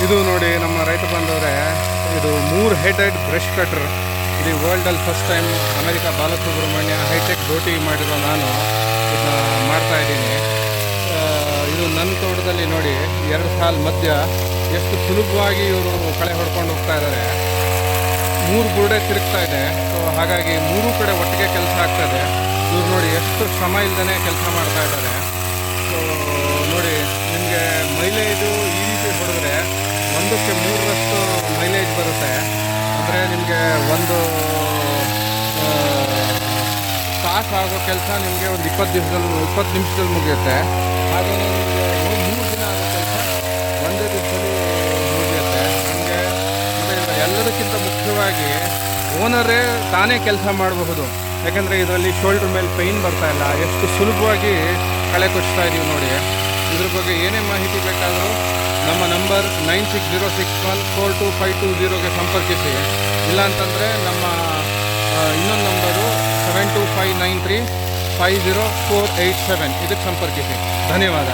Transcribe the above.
ಇದು ನೋಡಿ ನಮ್ಮ ರೈತ ಬಂದವರೇ, ಇದು 3 ಹೆಡೆಡ್ ಬ್ರಷ್ ಕಟ್ರ್. ಇದು ವರ್ಲ್ಡಲ್ಲಿ first time America Balasubramanya hi tech ರೋಟಿ ಮಾಡಿರೋ ನಾನು ಇದನ್ನ ಮಾಡ್ತಾ ಇದ್ದೀನಿ. ಇದು ನನ್ನ ತೋಟದಲ್ಲಿ ನೋಡಿ 2 ಸಾಲ ಮಧ್ಯ ಎಷ್ಟು ಸುಲಭವಾಗಿ ಇವರು ಕಳೆ ಹೊಡ್ಕೊಂಡು ಹೋಗ್ತಾ ಇದ್ದಾರೆ. 3 ಬುರುಡೆ ತಿರುಗ್ತಾ ಇದೆ. ಸೊ ಹಾಗಾಗಿ 3 ಕಡೆ ಒಟ್ಟಿಗೆ ಕೆಲಸ ಆಗ್ತಾಯಿದೆ. ಇವ್ರು ನೋಡಿ ಎಷ್ಟು ಶ್ರಮ ಇಲ್ಲದೇ ಕೆಲಸ ಮಾಡ್ತಾ ಇದ್ದಾರೆ. ಸೊ ನೋಡಿ, ನಿಮಗೆ ಮೈಲೇಜು ಈ ರೀತಿ ಹೊಡೆದ್ರೆ 1ಕ್ಕೆ 3ರಷ್ಟು ಮೈಲೇಜ್ ಬರುತ್ತೆ. ಅಂದರೆ ನಿಮಗೆ ಒಂದು ತಾಸು ಆಗೋ ಕೆಲಸ ನಿಮಗೆ ಒಂದು 20 ನಿಮಿಷದಲ್ಲಿ ಮುಗಿಯುತ್ತೆ. ಹಾಗೆ ನಿಮಗೆ 3 ದಿನ ಆಗೋ ಕೆಲಸ ಒಂದೇ ದಿವಸದಲ್ಲಿ ಮುಗಿಯುತ್ತೆ. ನಿಮಗೆ ಅಂದರೆ ಎಲ್ಲದಕ್ಕಿಂತ ಮುಖ್ಯವಾಗಿ ಓನರೇ ತಾನೇ ಕೆಲಸ ಮಾಡಬಹುದು. ಯಾಕೆಂದರೆ ಇದರಲ್ಲಿ ಶೋಲ್ಡ್ರ್ ಮೇಲೆ ಪೈನ್ ಬರ್ತಾ ಇಲ್ಲ. ಎಷ್ಟು ಸುಲಭವಾಗಿ ಕಳೆ ಕೊಚ್ತಾ ಇದ್ದೀವಿ ನೋಡಿ. ಇದ್ರ ಬಗ್ಗೆ ಏನೇ ಮಾಹಿತಿ ಬೇಕಾದರೂ ನಮ್ಮ ನಂಬರ್ 9606142520ಗೆ ಸಂಪರ್ಕಿಸಿ. ಇಲ್ಲಾಂತಂದರೆ ನಮ್ಮ ಇನ್ನೊಂದು ನಂಬರು 7259350 487 ಇದಕ್ಕೆ ಸಂಪರ್ಕಿಸಿ. ಧನ್ಯವಾದ.